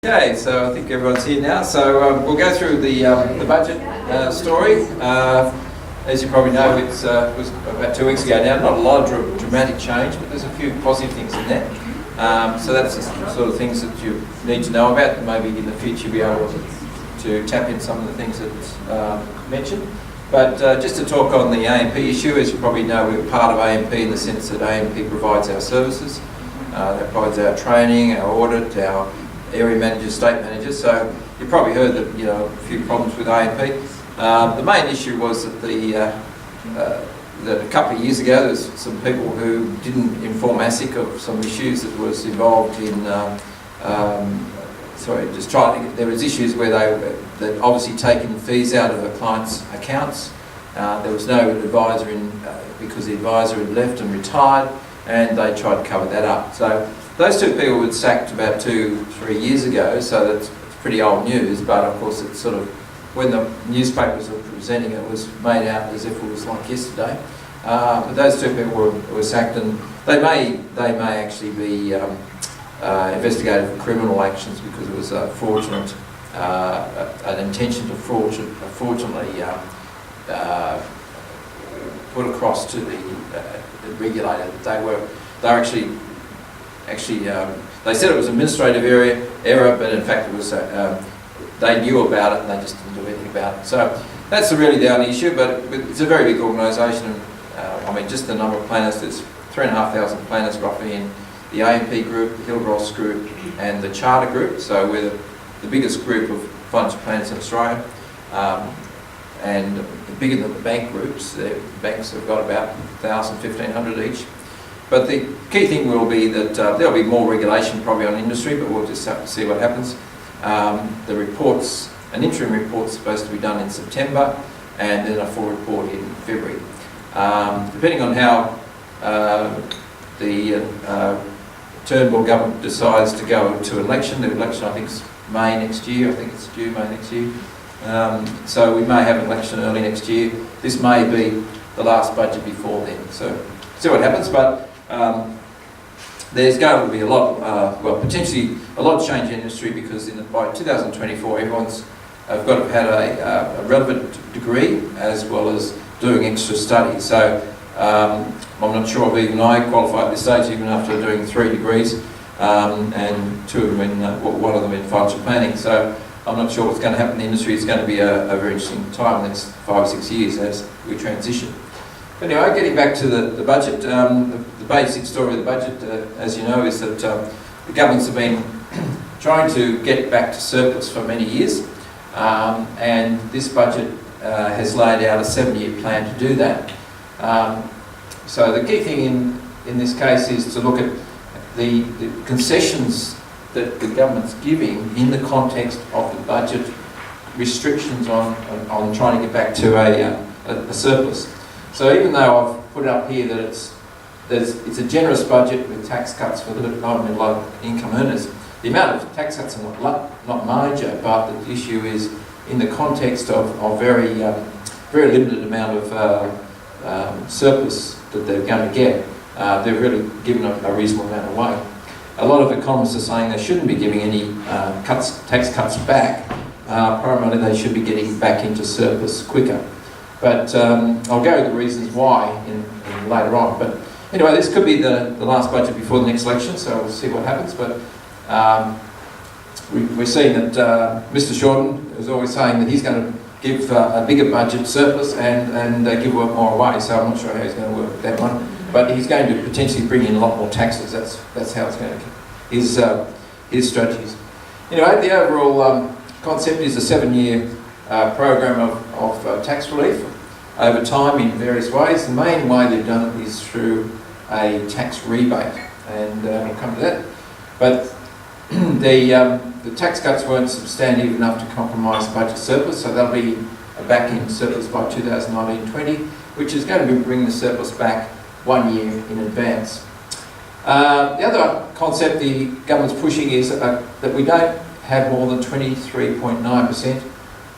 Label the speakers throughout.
Speaker 1: Okay, so I think everyone's here now. So we'll go through the budget story. As you probably know, it was about 2 weeks ago now. Not a lot of dramatic change, but there's a few positive things in there. So that's the sort of things that you need to know about, and maybe in the future be able to tap in some of the things that's mentioned. But just to talk on the AMP issue, as you probably know, we're part of AMP in the sense that AMP provides our services. That provides our training, our audit, our area managers, state managers. So you've probably heard that a few problems with AMP. The main issue was that that a couple of years ago there's some people who didn't inform ASIC of some issues that was involved in. There was issues where they'd obviously taken fees out of a client's accounts. There was no advisor in because the advisor had left and retired, and they tried to cover that up. So those two people were sacked about 2-3 years ago, so that's pretty old news, but of course it's sort of, when the newspapers were presenting it, was made out as if it was like yesterday. But those two people were sacked, and they may actually be investigated for criminal actions because it was fraudulent, an intention to fraudulently put across to the regulator that they were actually they said it was administrative error, but in fact it was they knew about it and they just didn't do anything about it. So that's really the only issue, but it's a very big organisation. Just the number of planners, there's 3,500 planners roughly in the AMP group, the Hillross group and the Charter group. So we're the biggest group of financial planners in Australia, and bigger than the bank groups. The banks have got about 1,000, 1,500 each. But the key thing will be that there'll be more regulation probably on industry, but we'll just have to see what happens. The reports, an interim report is supposed to be done in September, and then a full report in February. Depending on how the Turnbull government decides to go to election, the election I think is May next year, I think it's due May next year. So we may have an election early next year. This may be the last budget before then, so see what happens. But there's going to be a lot, potentially a lot of change in industry, because by 2024 everyone's got to have had a relevant degree as well as doing extra study. So I'm not sure if even I qualify at this stage, even after doing 3 degrees, and 2 of them one of them in financial planning. So I'm not sure what's going to happen in the industry. It's going to be a very interesting time in the next 5 or 6 years as we transition. But anyway, getting back to the budget, the basic story of the budget, as you know, is that the governments have been trying to get back to surplus for many years, and this budget has laid out a 7-year plan to do that. So the key thing in this case is to look at the concessions that the government's giving in the context of the budget restrictions on trying to get back to a surplus. So even though I've put up here that it's a generous budget with tax cuts for the low income earners, the amount of tax cuts are not major, but the issue is in the context of very limited amount of surplus that they're going to get. They're really given a reasonable amount away. A lot of economists are saying they shouldn't be giving any tax cuts back. Primarily they should be getting back into surplus quicker. But I'll go with the reasons why in later on. But anyway, this could be the last budget before the next election, so we'll see what happens. But we're seeing that Mr. Shorten is always saying that he's going to give a bigger budget surplus and give more away. So I'm not sure how he's going to work with that one. But he's going to potentially bring in a lot more taxes. That's how it's going to his strategies. Anyway, the overall concept is a 7-year program of tax relief over time in various ways. The main way they've done it is through a tax rebate, and we'll come to that. But the tax cuts weren't substantive enough to compromise the budget surplus, so they'll be back in surplus by 2019-20, which is going to bring the surplus back 1 year in advance. The other concept the government's pushing is that we don't have more than 23.9%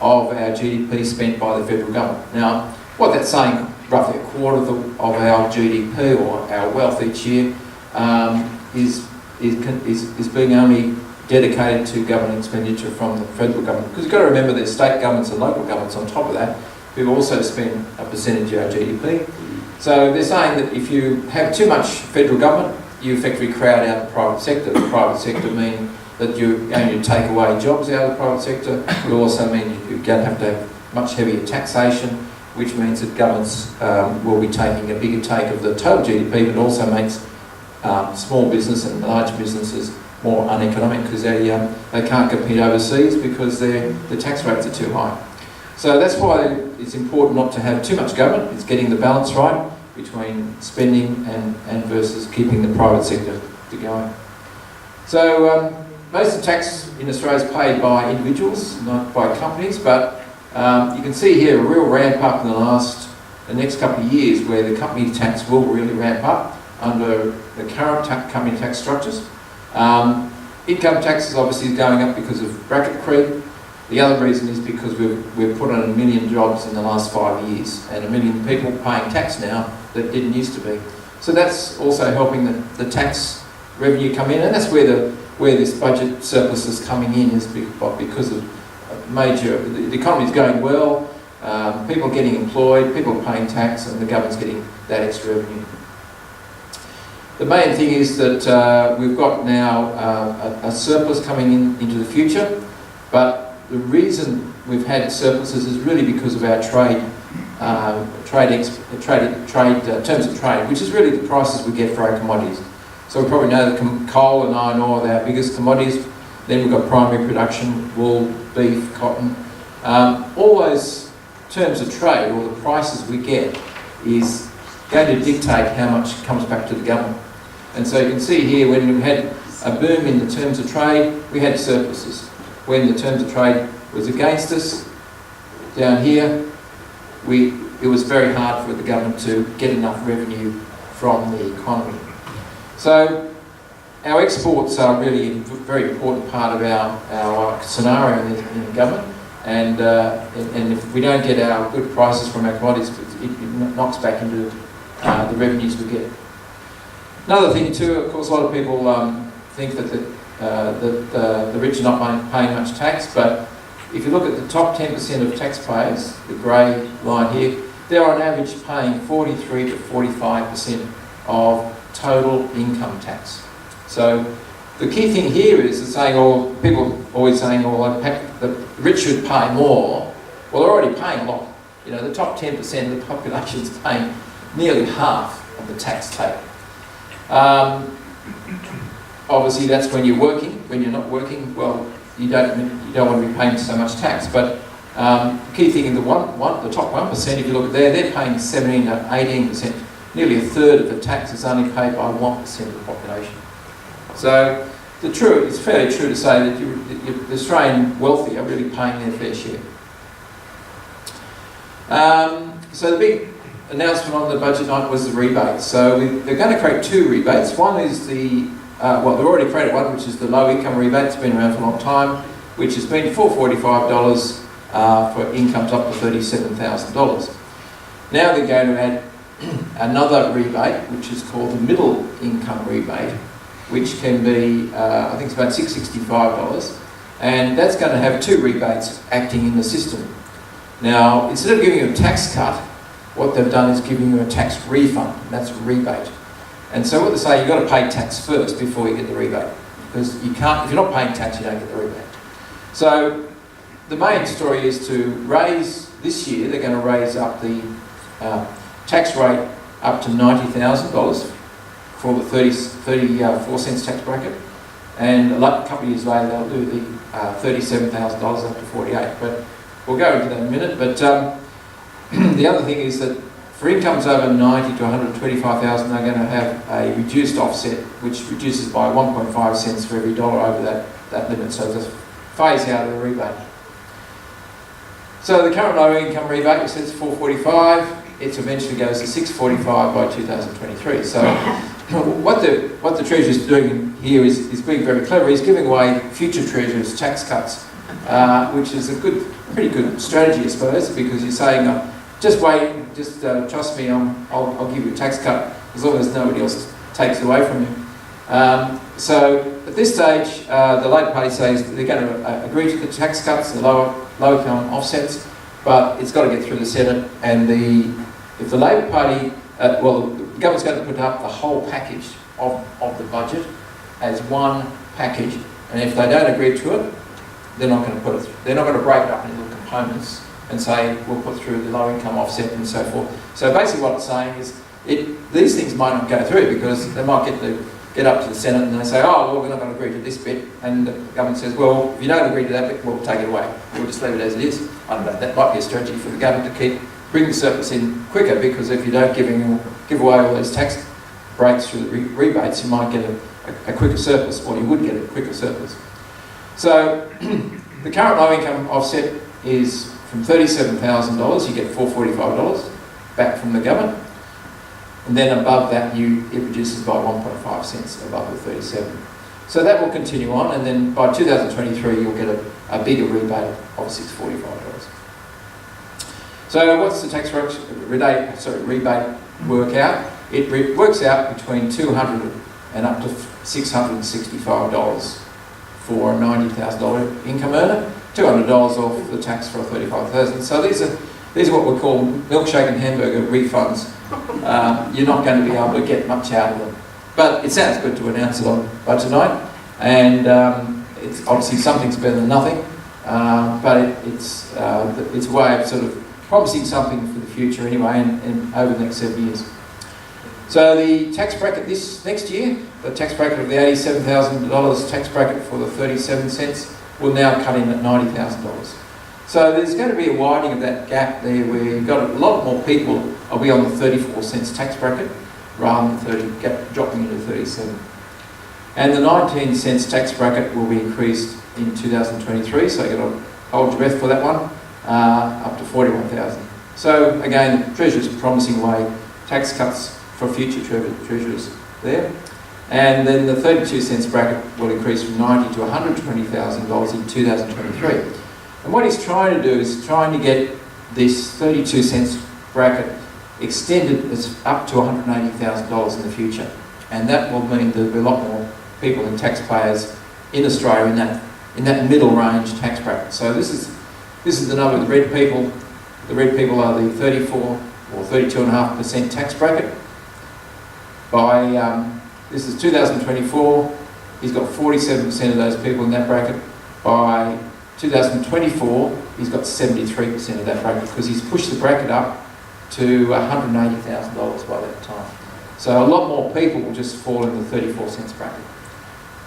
Speaker 1: of our GDP spent by the federal government. Now, what that's saying, roughly a quarter of our GDP or our wealth each year is being only dedicated to government expenditure from the federal government. Because you've got to remember there's state governments and local governments on top of that who also spend a percentage of our GDP. So they're saying that if you have too much federal government, you effectively crowd out the private sector. The private sector mean that you're going to take away jobs out of the private sector. It will also mean you're going to have much heavier taxation, which means that governments will be taking a bigger take of the total GDP, but also makes small business and large businesses more uneconomic because they can't compete overseas because the tax rates are too high. So that's why it's important not to have too much government. It's getting the balance right between spending and versus keeping the private sector going. So most of the tax in Australia is paid by individuals, not by companies, but you can see here a real ramp up in the next couple of years where the company tax will really ramp up under the current company tax structures. Income tax is obviously going up because of bracket creep. The other reason is because we've put on 1 million jobs in the last 5 years and 1 million people paying tax now that didn't used to be. So that's also helping the tax revenue come in, and that's where this budget surplus is coming in, is because of the economy's going well, people are getting employed, people are paying tax, and the government's getting that extra revenue. The main thing is that we've got now a surplus coming into the future, but the reason we've had surpluses is really because of our terms of trade, which is really the prices we get for our commodities. So we probably know that coal and iron ore are our biggest commodities. Then we've got primary production, wool, beef, cotton. All those terms of trade, or the prices we get, is going to dictate how much comes back to the government. And so you can see here, when we had a boom in the terms of trade, we had surpluses. When the terms of trade was against us, down here, it was very hard for the government to get enough revenue from the economy. So our exports are really a very important part of our scenario in the government, and if we don't get our good prices from our commodities, it knocks back into the revenues we get. Another thing too, of course, a lot of people think that the rich are not paying much tax, but if you look at the top 10% of taxpayers, the grey line here, they're on average paying 43 to 45% of total income tax. So the key thing here is that saying, oh, people always saying, oh, the rich should pay more. Well, they're already paying a lot. You know, the top 10% of the population is paying nearly half of the tax take. Obviously, that's when you're working. When you're not working, well, you don't want to be paying so much tax. But the key thing in the top 1%, if you look at there, they're paying 17 to 18%. Nearly a third of the tax is only paid by 1% of the population. So it's fairly true to say that the Australian wealthy are really paying their fair share. So the big announcement on the budget night was the rebates. So they're going to create 2 rebates. One is they've already created one, which is the low income rebate. It's been around for a long time, which has been $445 for incomes up to $37,000. Now they're going to add another rebate, which is called the middle income rebate, which can be, I think it's about $665, and that's going to have 2 rebates acting in the system. Now, instead of giving you a tax cut, what they've done is giving you a tax refund, and that's a rebate. And so what they say, you've got to pay tax first before you get the rebate, because you can't, if you're not paying tax, you don't get the rebate. So the main story is to raise, this year, they're going to raise up the tax rate up to $90,000 for the 34 cents tax bracket, and a couple of years later they'll do the $37,000 up to 48. But we'll go into that in a minute. But the other thing is that for incomes over 90 to 125,000, they're going to have a reduced offset, which reduces by 1.5 cents for every dollar over that limit. So there's a phase out of the rebate. So the current low income rebate, which says $445, it eventually goes to $645 by 2023. So what the Treasurer's doing here is being very clever. He's giving away future Treasurers tax cuts, which is a pretty good strategy, I suppose, because you're saying, just wait, just trust me, I'll give you a tax cut as long as nobody else takes it away from you. So at the At this stage, the Labor Party says they're going to agree to the tax cuts, the low income offsets, but it's got to get through the Senate. And if the Labor Party, the government's going to put up the whole package of the budget as one package, and if they don't agree to it, they're not going to put it. They're not going to break it up into little components and say we'll put through the low income offset and so forth. So basically, what it's saying is these things might not go through because they might get up to the Senate and they say, oh, well, we're not going to agree to this bit. And the government says, well, if you don't agree to that bit, we'll take it away. We'll just leave it as it is. I don't know, that might be a strategy for the government to bring the surplus in quicker, because if you don't give away all these tax breaks through the rebates, you might get a quicker surplus, or you would get a quicker surplus. So the current low income offset is from $37,000, you get $445 back from the government. And then above that, it reduces by 1.5 cents above the 37. So that will continue on, and then by 2023, you'll get a bigger rebate of $645. So what's the tax rebate work out? It works out between $200 and up to $665 for a $90,000 income earner, $200 off the tax for a $35,000. So these are what we call milkshake and hamburger refunds. You're not going to be able to get much out of them. But it sounds good to announce it on Budget Night, and it's obviously something's better than nothing, but it's a way of sort of promising something for the future anyway, and over the next 7 years. So the tax bracket this next year, the tax bracket of the $87,000 tax bracket for the 37 cents will now cut in at $90,000. So there's going to be a widening of that gap there, where you've got a lot more people will be on the 34 cents tax bracket rather than dropping into 37. And the 19 cents tax bracket will be increased in 2023, so you've got to hold your breath for that one, up to $41,000. So again, the Treasurer's promising away tax cuts for future Treasurers there. And then the 32 cents bracket will increase from $90,000 to $120,000 in 2023. And what he's trying to do is trying to get this 32 cents bracket extended up to $180,000 in the future. And that will mean there'll be a lot more people and taxpayers in Australia in that middle range tax bracket. So this is the number of the red people. The red people are the 34 or 32.5% tax bracket. This is 2024, he's got 47% of those people in that bracket. By 2024, he's got 73% of that bracket, because he's pushed the bracket up to $180,000 by that time. So a lot more people will just fall in the 34 cents bracket.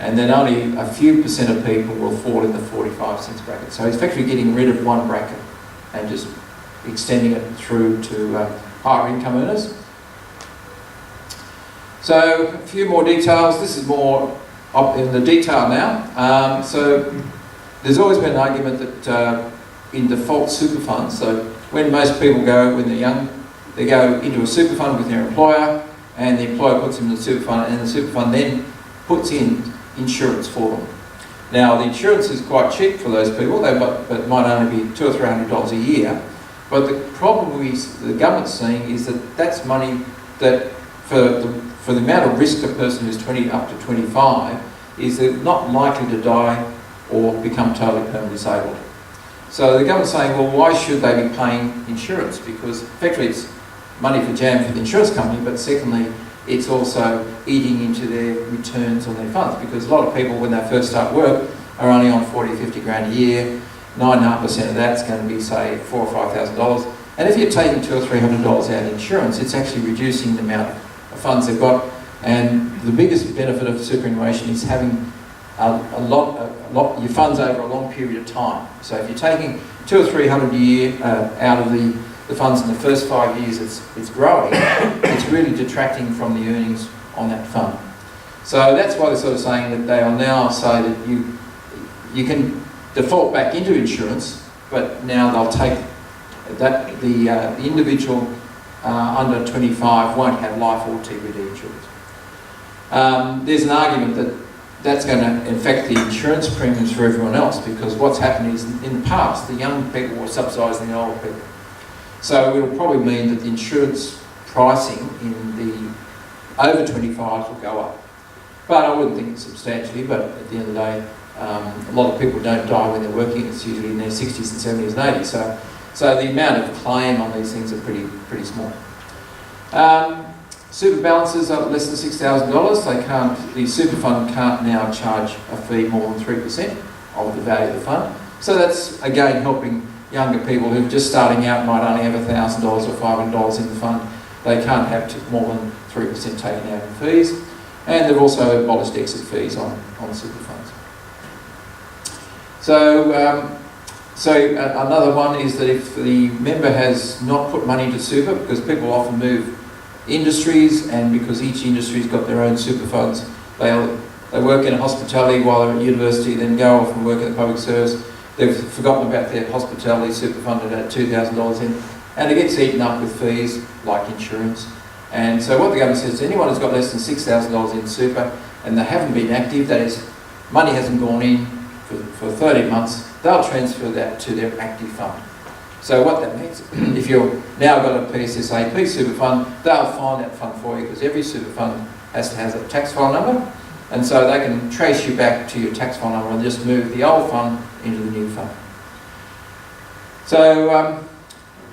Speaker 1: And then only a few percent of people will fall in the 45 cents bracket. So he's effectively getting rid of one bracket and just extending it through to higher income earners. So a few more details. This is more in the detail now. So there's always been an argument that in default super funds, so when most people when they're young, they go into a super fund with their employer, and the employer puts them in the super fund, and the super fund then puts in insurance for them. Now, the insurance is quite cheap for those people, but it might only be $200 or $300 a year. But the problem the government's seeing is that that's money that for the amount of risk a person who's 20 up to 25 is they're not likely to die or become totally permanently disabled. So the government's saying, well, why should they be paying insurance? Because effectively it's money for jam for the insurance company, but secondly, it's also eating into their returns on their funds, because a lot of people, when they first start work, are only on 40, 50 grand a year. 9.5% of that's going to be, say, $4,000 or $5,000. And if you're taking $200 or $300 out of insurance, it's actually reducing the amount of funds they've got. And the biggest benefit of superannuation is having your funds over a long period of time. So if you're taking $200 or $300 a year out of the funds in the first 5 years it's growing, it's really detracting from the earnings on that fund. So that's why they're sort of saying that they will now say that you can default back into insurance, but now they'll take that the individual under 25 won't have life or TBD insurance. There's an argument that that's going to affect the insurance premiums for everyone else, because what's happened is in the past the young people were subsidising the older people. So it will probably mean that the insurance pricing in the over 25s will go up. but I wouldn't think it's substantially, but at the end of the day, a lot of people don't die when they're working. It's usually in their 60s and 70s and 80s. So the amount of claim on these things are pretty small. Super balances are less than $6,000. The super fund can't now charge a fee more than 3% of the value of the fund. So that's again helping younger people who are just starting out, might only have $1,000 or $500 in the fund. They can't have more than 3% taken out in fees. And they've also abolished exit fees on super funds. So another one is that if the member has not put money into super, because people often move industries, and because each industry's got their own super funds, they work in hospitality while they're at university, then go off and work in the public service. They've forgotten about their hospitality super fund at $2,000 in, and it gets eaten up with fees like insurance. And so what the government says to anyone who's got less than $6,000 in super and they haven't been active, that is, money hasn't gone in for 30 months, they'll transfer that to their active fund. So what that means, if you've now got a PSSAP super fund, they'll find that fund for you, because every super fund has to have a tax file number, and so they can trace you back to your tax file number and just move the old fund into the new fund. So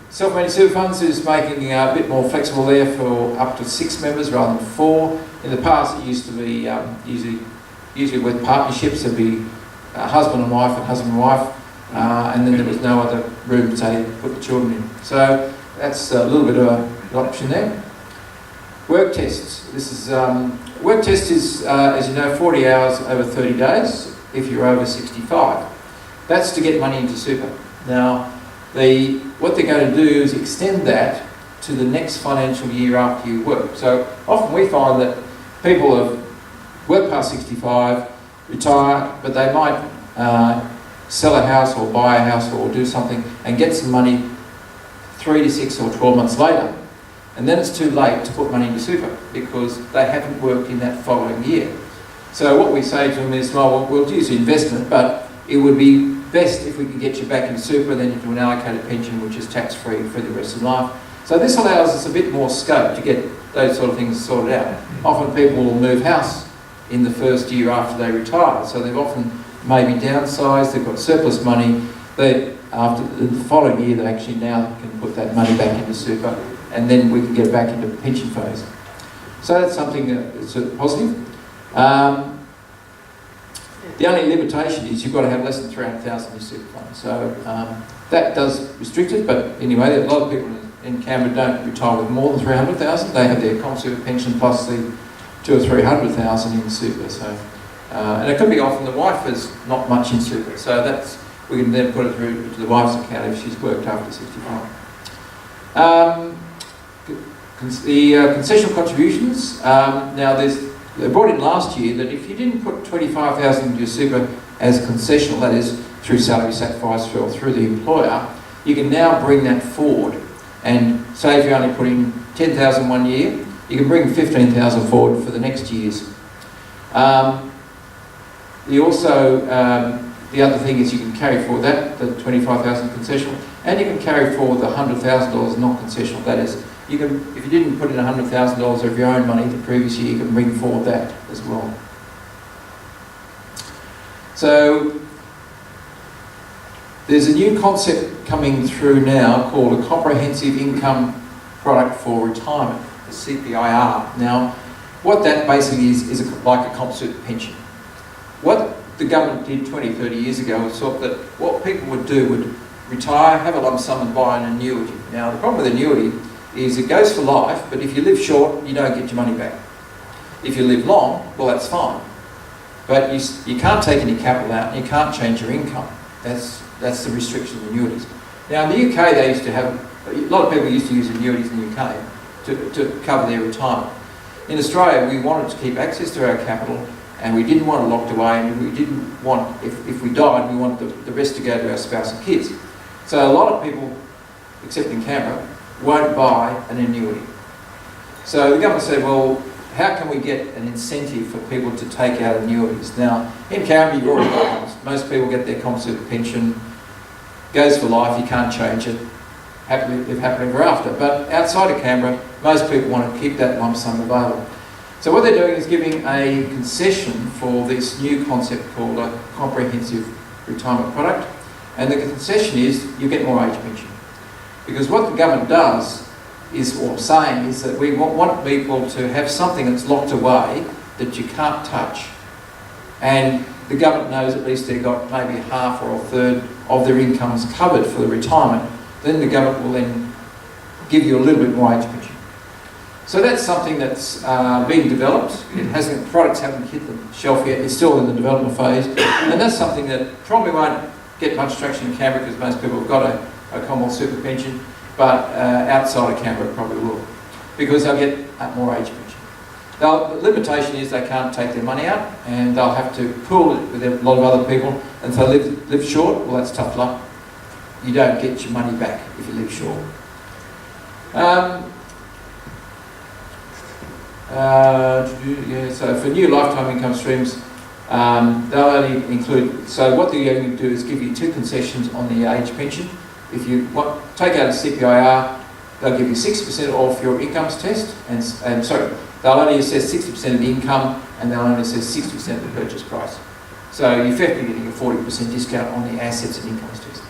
Speaker 1: self-managed super funds is making a bit more flexible there for up to 6 members rather than 4. In the past it used to be usually with partnerships, there'd be husband and wife and husband and wife, and then there was no other room to say put the children in. So that's a little bit of an option there. Work tests. This is work test is, as you know, 40 hours over 30 days if you're over 65. That's to get money into super. Now, what they're going to do is extend that to the next financial year after you work. So often we find that people have worked past 65, retire, but they might sell a house or buy a house or do something and get some money 3 to 6 or 12 months later. And then it's too late to put money into super because they haven't worked in that following year. So what we say to them is, well, we'll use the investment, but it would be best if we can get you back into super, then into an allocated pension which is tax-free for the rest of life. So this allows us a bit more scope to get those sort of things sorted out. Often people will move house in the first year after they retire, so they've often maybe downsized, they've got surplus money, after the following year they actually now can put that money back into super, and then we can get back into the pension phase. So that's something that's positive. The only limitation is you've got to have less than 300,000 in your super fund. So that does restrict it, but anyway, a lot of people in Canberra don't retire with more than 300,000. They have their CommSuper pension plus the 200,000 or 300,000 in super. So, and it could be often the wife has not much in super, so we can then put it through to the wife's account if she's worked after 65. The concessional contributions, now they brought in last year that if you didn't put 25,000 into your super as a concessional, that is through salary sacrifice or through the employer, you can now bring that forward. And say if you only put in 10,000 one year, you can bring 15,000 forward for the next years. The other thing is you can carry forward the 25,000 concessional, and you can carry forward the $100,000 non-concessional. That is, if you didn't put in $100,000 of your own money the previous year, you can bring forward that as well. So there's a new concept coming through now called a comprehensive income product for retirement, the CPIR. Now, what that basically is like a CommSuper pension. What the government did 20, 30 years ago was thought that what people would do would retire, have a lump sum and buy an annuity. Now, the problem with annuity is it goes for life, but if you live short, you don't get your money back. If you live long, well, that's fine. But you can't take any capital out and you can't change your income. That's the restriction of annuities. Now, in the UK, they used to have, a lot of people used to use annuities in the UK to cover their retirement. In Australia, we wanted to keep access to our capital, and we didn't want it locked away, and we didn't want, if we died, we wanted the rest to go to our spouse and kids. So a lot of people, except in Canberra, won't buy an annuity. So the government said, well, how can we get an incentive for people to take out annuities? Now, in Canberra, you've already got ones. Most people get their CommSuper pension, goes for life, you can't change it, live happily ever after. But outside of Canberra, most people want to keep that lump sum available. So what they're doing is giving a concession for this new concept called a comprehensive retirement product. And the concession is you get more age pension. Because what the government does is, or saying, is that we want people to have something that's locked away that you can't touch. And the government knows at least they've got maybe half or a third of their incomes covered for the retirement. Then the government will then give you a little bit more age pension. So that's something that's being developed. Products haven't hit the shelf yet. It's still in the development phase. And that's something that probably won't get much traction in Canberra because most people have got a Commonwealth super pension, but outside of Canberra probably will, because they'll get more age pension. The limitation is they can't take their money out, and they'll have to pool it with a lot of other people. And if they live short, well, that's tough luck. You don't get your money back if you live short. So for new lifetime income streams, they'll only include, so what they're going to do is give you 2 concessions on the age pension. If you take out a CPIR, they'll give you 60% off your incomes test, and sorry, they'll only assess 60% of the income, and they'll only assess 60% of the purchase price. So you're effectively getting a 40% discount on the assets and incomes test.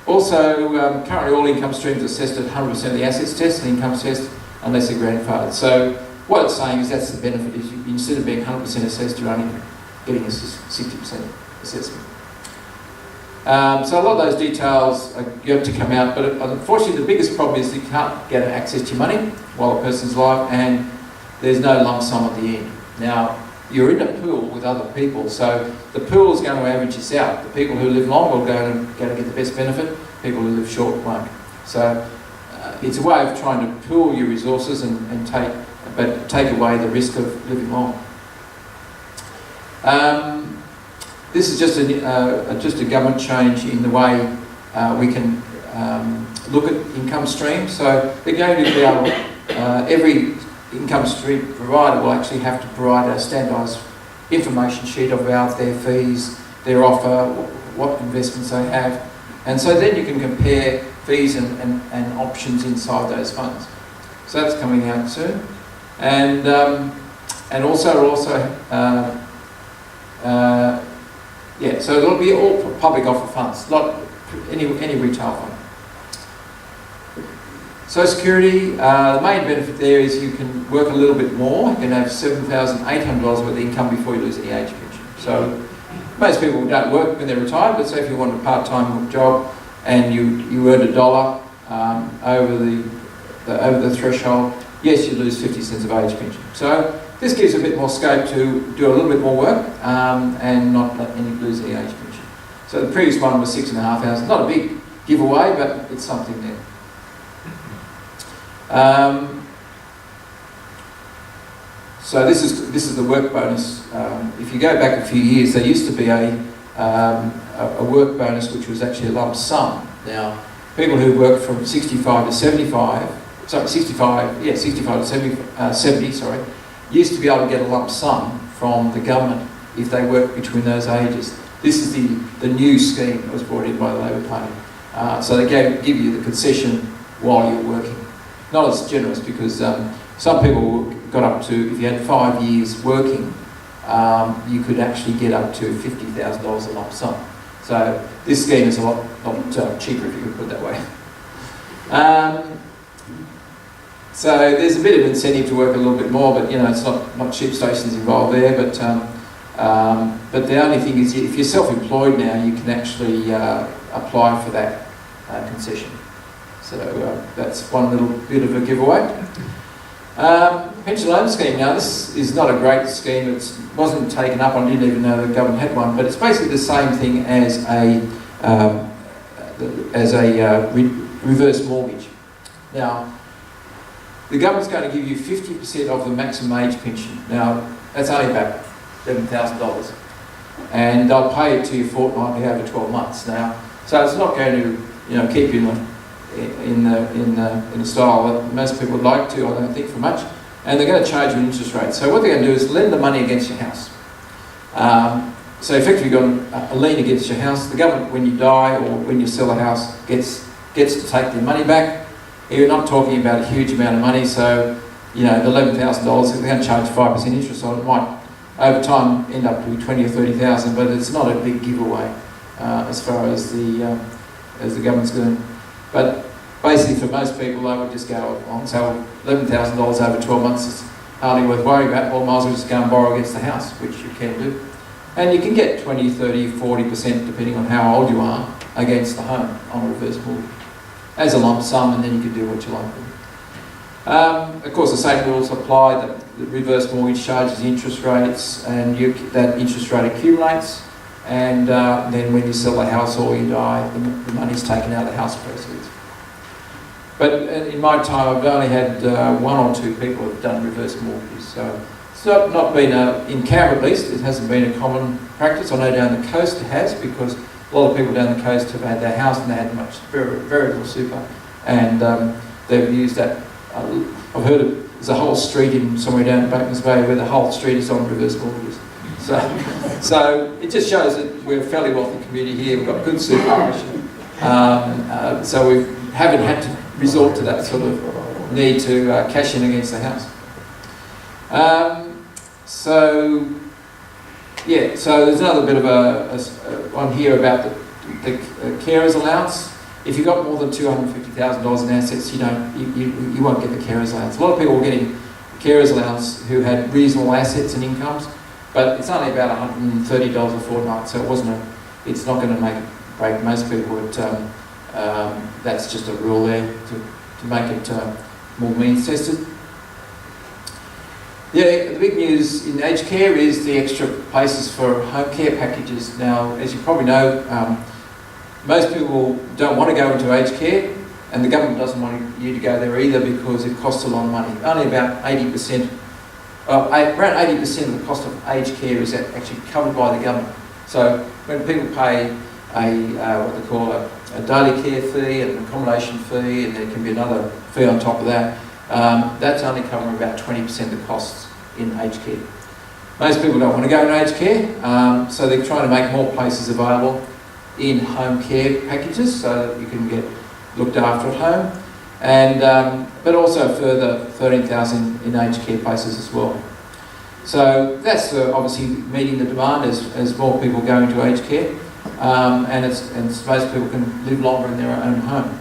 Speaker 1: Currently all income streams are assessed at 100% of the assets test and incomes test, unless they're grandfathered. So what it's saying is that's the benefit, is instead of being 100% assessed, you're only getting a 60% assessment. So a lot of those details are going to come out, but unfortunately the biggest problem is you can't get access to your money while a person's alive, and there's no lump sum at the end. Now, you're in a pool with other people, so the pool is going to average this out. The people who live long will go to get the best benefit, people who live short won't. So it's a way of trying to pool your resources and take away the risk of living long. This is just a government change in the way we can look at income streams. So they're going to be able, every income stream provider will actually have to provide a standardised information sheet about their fees, their offer, what investments they have. And so then you can compare fees and options inside those funds. So that's coming out soon. And also so it'll be all public offer funds, not any retail fund. Social Security, the main benefit there is you can work a little bit more. You can have $7,800 worth of income before you lose any age pension. So most people don't work when they're retired, but say if you want a part-time job and you earned $1 over the threshold, yes, you lose 50 cents of age pension. So this gives a bit more scope to do a little bit more work and not lose any age pension. So the previous one was $6,500. Not a big giveaway, but it's something there. So this is the work bonus. If you go back a few years, there used to be a work bonus which was actually a lump sum. Now, people who worked from 65 to 75, sorry, 65 to 70, sorry, used to be able to get a lump sum from the government if they worked between those ages. This is the new scheme that was brought in by the Labor Party. So they give you the concession while you're working. Not as generous, because some people got up to, if you had 5 years working, you could actually get up to $50,000 a lump sum. So this scheme is a lot cheaper, if you could put it that way. So there's a bit of incentive to work a little bit more, but it's not cheap stations involved there. But the only thing is, if you're self-employed now, you can actually apply for that concession. So that's one little bit of a giveaway. Pension loan scheme. Now, this is not a great scheme. It wasn't taken up. I didn't even know the government had one. But it's basically the same thing as a reverse mortgage. Now, the government's going to give you 50% of the maximum age pension. Now, that's only about $11,000, and they'll pay it to you fortnightly over 12 months. Now, so it's not going to keep you in the style that most people would like to, I don't think, for much. And they're going to charge you an interest rate. So what they're going to do is lend the money against your house. So effectively you've got a lien against your house. The government, when you die or when you sell a house, gets to take their money back. You're not talking about a huge amount of money, so the $11,000, if they're going to charge 5% interest on it, might over time end up to be 20 or 30,000, but it's not a big giveaway as far as the government's going. But basically, for most people, they would just go on. So $11,000 over 12 months is hardly worth worrying about. Or might as well just go and borrow against the house, which you can do. And you can get 20, 30, 40%, depending on how old you are, against the home on a reverse mortgage as a lump sum, and then you can do what you like with it. Of course, the same rules apply. The reverse mortgage charges interest rates, and that interest rate accumulates. And then when you sell the house or you die, the money's taken out of the house proceeds. But in my time, I've only had one or two people who've done reverse mortgages. So it's not been, in Canberra at least, it hasn't been a common practice. I know down the coast it has, because a lot of people down the coast have had their house and they had very little super. And they've used that. I've heard of, there's a whole street in somewhere down in Batemans Bay where the whole street is on reverse mortgages. So it just shows that we're a fairly wealthy community here. We've got good superannuation. So we haven't had to resort to that sort of need to cash in against the house. So there's another bit of one here about the carers allowance. If you've got more than $250,000 in assets, you won't get the carers allowance. A lot of people are getting carers allowance who had reasonable assets and incomes, but it's only about $130 a fortnight, so it's not going to make it break most people. That's just a rule there to make it more means tested. The big news in aged care is the extra places for home care packages. Now, as you probably know, most people don't want to go into aged care, and the government doesn't want you to go there either because it costs a lot of money. Only about 80%, around 80% of the cost of aged care is actually covered by the government. So when people pay what they call a daily care fee and an accommodation fee, and there can be another fee on top of that, that's only covering about 20% of the costs in aged care. Most people don't want to go into aged care, so they're trying to make more places available in home care packages so that you can get looked after at home, and but also further 13,000 in aged care places as well. So that's obviously meeting the demand as more people go into aged care, and most people can live longer in their own home.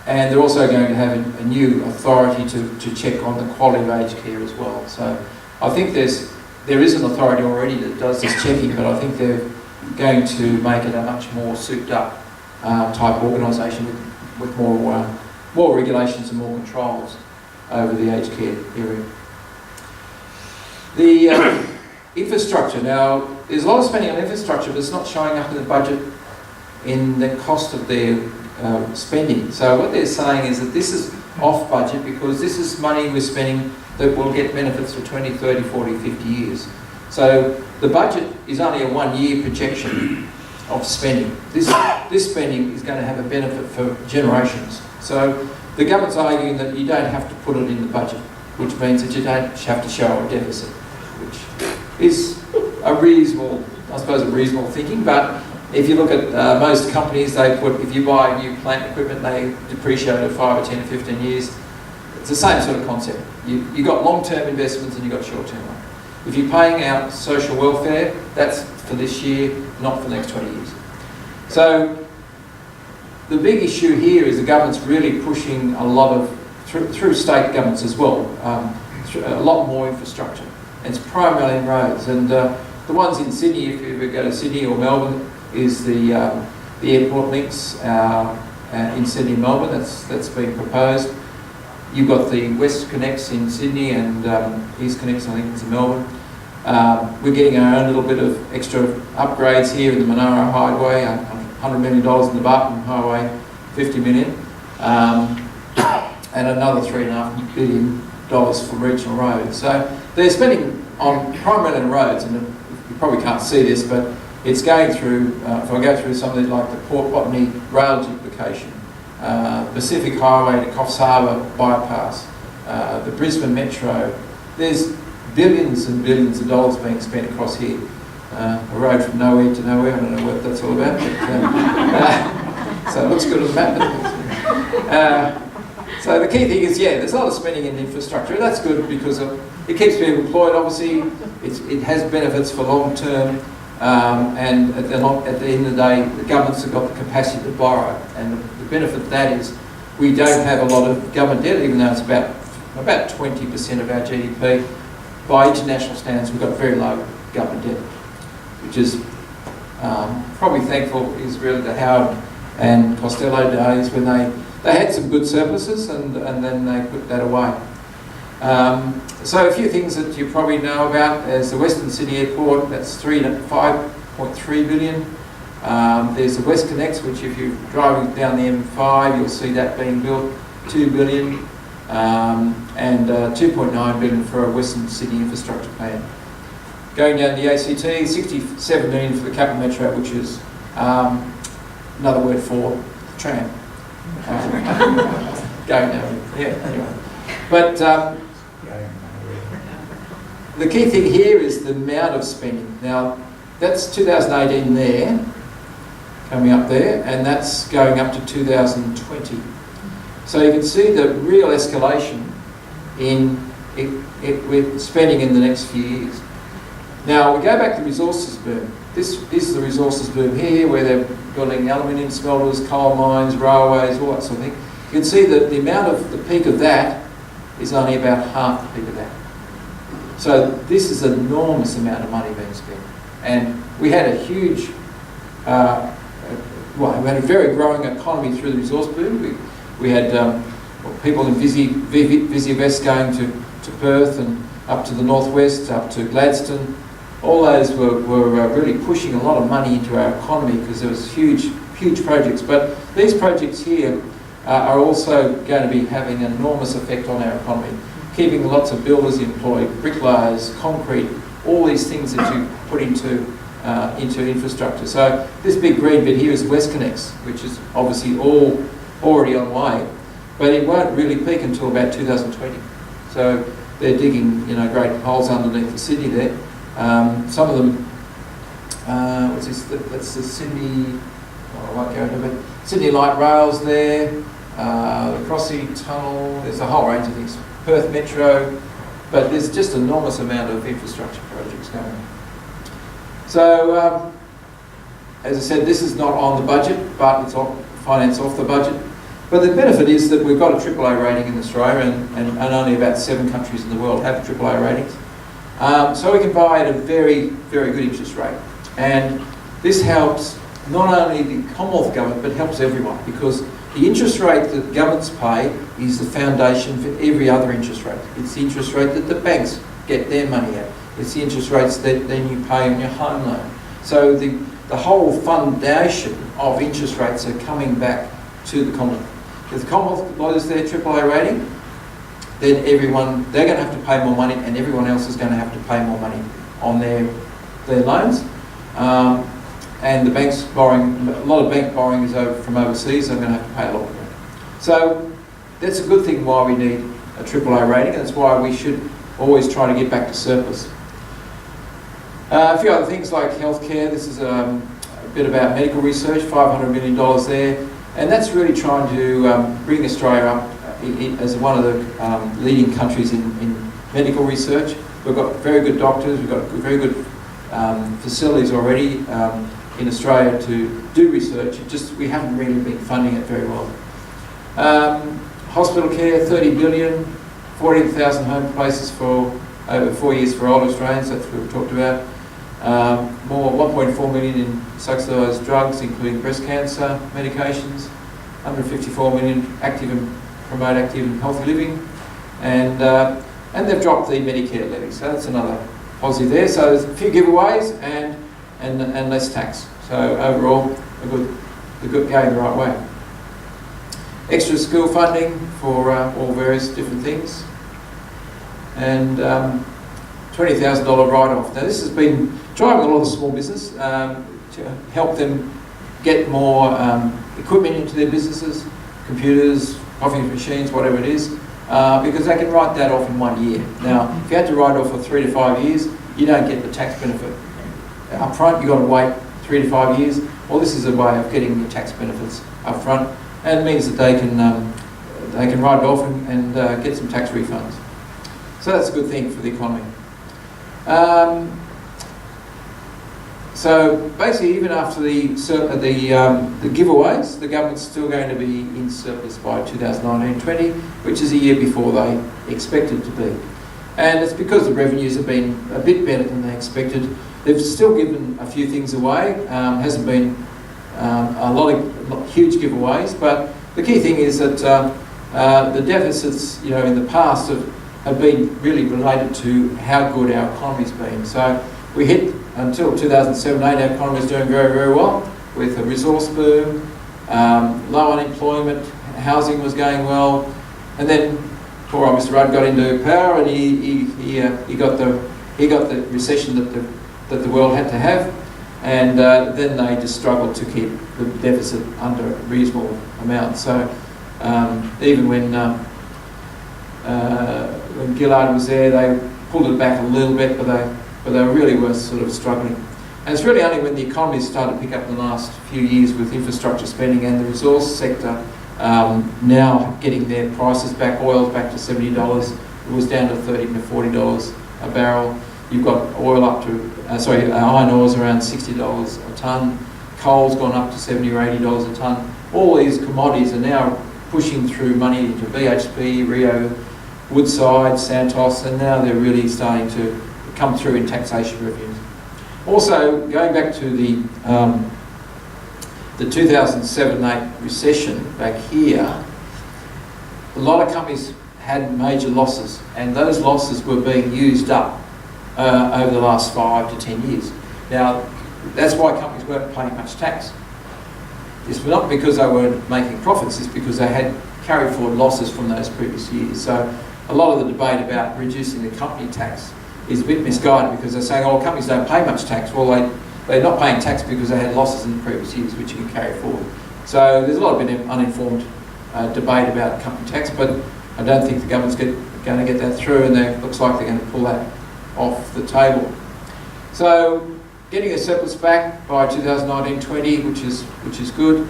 Speaker 1: And they're also going to have a new authority to check on the quality of aged care as well. So I think there is an authority already that does this checking, but I think they're going to make it a much more souped up type organisation with more regulations and more controls over the aged care area. The infrastructure. Now, there's a lot of spending on infrastructure, but it's not showing up in the budget in the cost of their spending. So what they're saying is that this is off budget because this is money we're spending that will get benefits for 20, 30, 40, 50 years. So the budget is only a 1 year projection of spending. This spending is going to have a benefit for generations. So the government's arguing that you don't have to put it in the budget, which means that you don't have to show a deficit, which is a reasonable thinking. But if you look at most companies, if you buy new plant equipment, they depreciate it 5 or 10 or 15 years. It's the same sort of concept. You've got long-term investments and you've got short-term ones. If you're paying out social welfare, that's for this year, not for the next 20 years. So the big issue here is the government's really pushing a lot of, through state governments as well, a lot more infrastructure. And it's primarily in roads. And the ones in Sydney, if you ever go to Sydney or Melbourne, is the airport links in Sydney and Melbourne. That's been proposed. You've got the West Connects in Sydney and East Connects, I think, in Melbourne. We're getting our own little bit of extra upgrades here in the Monaro Highway, $100 million in the Barton Highway, $50 million, and another $3.5 billion for regional roads. So they're spending primarily on roads, and you probably can't see this, but it's going through, if I go through some of these, like the Port Botany rail duplication, Pacific Highway to Coffs Harbour bypass, the Brisbane Metro. There's billions and billions of dollars being spent across here. A road from nowhere to nowhere. I don't know what that's all about, but, so it looks good on the map. So the key thing is, yeah, there's a lot of spending in infrastructure. That's good because it keeps people employed, obviously. It has benefits for long term. And at the end of the day, the governments have got the capacity to borrow. And the benefit of that is we don't have a lot of government debt, even though it's about 20% of our GDP. By international standards, we've got very low government debt, which is probably thankful is really the Howard and Costello days when they had some good surpluses and then they put that away. So a few things that you probably know about is the Western Sydney Airport, that's 5.3 billion. There's the WestConnex, which if you're driving down the M5, you'll see that being built, 2 billion. And 2.9 billion for a Western Sydney infrastructure plan. Going down the ACT, 67 million for the Capital Metro, which is another word for tram. Going down, yeah, anyway. But the key thing here is the amount of spending. Now, that's 2018 there, coming up there, and that's going up to 2020. So you can see the real escalation in with spending in the next few years. Now, we go back to the resources boom. This is the resources boom here, where they're building aluminium smelters, coal mines, railways, all that sort of thing. You can see that the amount of the peak of that is only about half the peak of that. So this is an enormous amount of money being spent. And we had a huge, we had a very growing economy through the resource boom. We had people in Visivest going to Perth and up to the northwest, up to Gladstone. All those were really pushing a lot of money into our economy because there was huge projects. But these projects here are also going to be having an enormous effect on our economy, keeping lots of builders employed, bricklayers, concrete, all these things that you put into infrastructure. So this big green bit here is WestConnex, which is obviously all already on the way, but it won't really peak until about 2020. So they're digging, great holes underneath the city there. Some of them, what's this? That's the Sydney. I won't go into it. Sydney Light Rail's there. The Crossy Tunnel. There's a whole range of things. Perth Metro, but there's just an enormous amount of infrastructure projects going on. So, as I said, this is not on the budget, but it's financed off the budget. But the benefit is that we've got a AAA rating in Australia, and only about 7 countries in the world have AAA ratings. So we can buy at a very, very good interest rate. And this helps not only the Commonwealth Government, but helps everyone, because the interest rate that governments pay is the foundation for every other interest rate. It's the interest rate that the banks get their money at. It's the interest rates that then you pay on your home loan. So the whole foundation of interest rates are coming back to the Commonwealth. If the Commonwealth loses their AAA rating, then they're going to have to pay more money, and everyone else is going to have to pay more money on their loans. And the banks borrowing, a lot of bank borrowing is from overseas, so they're going to have to pay a lot more. So that's a good thing why we need a AAA rating, and that's why we should always try to get back to surplus. A few other things like healthcare. This is a bit about medical research, $500 million there. And that's really trying to bring Australia up as one of the leading countries in medical research. We've got very good doctors, we've got very good facilities already in Australia to do research. We haven't really been funding it very well. Hospital care, 30 billion, 14,000 home places for over 4 years for older Australians, that's what we've talked about. More 1.4 million in subsidised drugs, including breast cancer medications, 154 million active and promote active and healthy living, and they've dropped the Medicare levy, so that's another positive there. So there's a few giveaways and less tax. So overall, a good going the right way. Extra school funding for all various different things, and $20,000 write-off. Now this has been driving a lot of small business to help them get more equipment into their businesses, computers, coffee machines, whatever it is, because they can write that off in 1 year. Now, if you had to write off for 3 to 5 years, you don't get the tax benefit. Up front, you've got to wait 3 to 5 years. Well, this is a way of getting your tax benefits up front, and it means that they can write it off and get some tax refunds. So that's a good thing for the economy. So basically, even after the giveaways, the government's still going to be in surplus by 2019-20, which is a year before they expected to be. And it's because the revenues have been a bit better than they expected. They've still given a few things away. Hasn't been a lot of huge giveaways, but the key thing is that the deficits, in the past have been really related to how good our economy's been. So we hit, until 2007-8, our economy was doing very, very well, with a resource boom, low unemployment, housing was going well, and then poor old Mr Rudd got into power, and he got the recession that the world had to have, and then they just struggled to keep the deficit under a reasonable amount. So even when Gillard was there, they pulled it back a little bit, but they really were sort of struggling. And it's really only when the economy started to pick up in the last few years with infrastructure spending and the resource sector now getting their prices back. Oil's back to $70. It was down to $30 to $40 a barrel. You've got oil up to, iron ore's around $60 a tonne. Coal's gone up to $70 or $80 a tonne. All these commodities are now pushing through money into BHP, Rio, Woodside, Santos, and now they're really starting to come through in taxation revenues. Also, going back to the 2007-8 recession back here, a lot of companies had major losses, and those losses were being used up over the last 5 to 10 years. Now, that's why companies weren't paying much tax. It's not because they weren't making profits, it's because they had carried forward losses from those previous years. So a lot of the debate about reducing the company tax is a bit misguided, because they're saying, oh, companies don't pay much tax. Well, they're not paying tax because they had losses in the previous years, which you can carry forward. So there's a lot of uninformed debate about company tax, but I don't think the government's going to get that through, and it looks like they're going to pull that off the table. So getting a surplus back by 2019-20, which is good.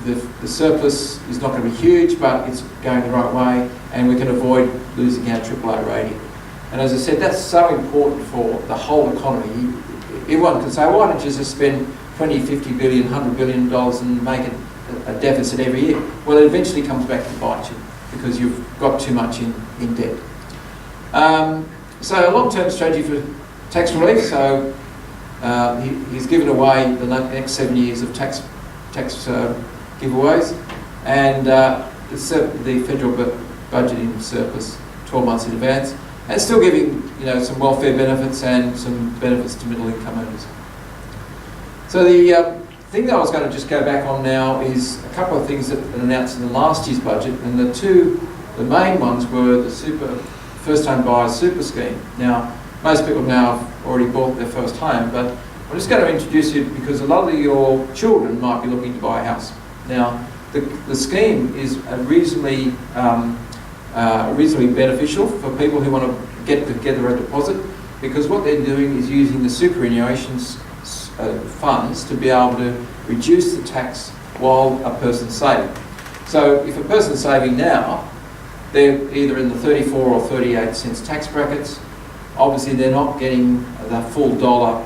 Speaker 1: The surplus is not going to be huge, but it's going the right way, and we can avoid losing our AAA rating. And as I said, that's so important for the whole economy. Everyone can say, why don't you just spend 20, 50 billion, $100 billion and make it a deficit every year? Well, it eventually comes back to bite you, because you've got too much in debt. So a long-term strategy for tax relief. So he's given away the next 7 years of tax giveaways, and the federal budget in surplus 12 months in advance, and still giving some welfare benefits and some benefits to middle income earners. So the thing that I was going to just go back on now is a couple of things that were announced in the last year's budget, and the main ones were the first home buyers super scheme. Now, most people now have already bought their first home, but I'm just going to introduce you because a lot of your children might be looking to buy a house. Now, the scheme is reasonably beneficial for people who want to get together a deposit, because what they're doing is using the superannuation funds to be able to reduce the tax while a person's saving. So if a person's saving now, they're either in the 34 or 38 cents tax brackets. Obviously, they're not getting the full dollar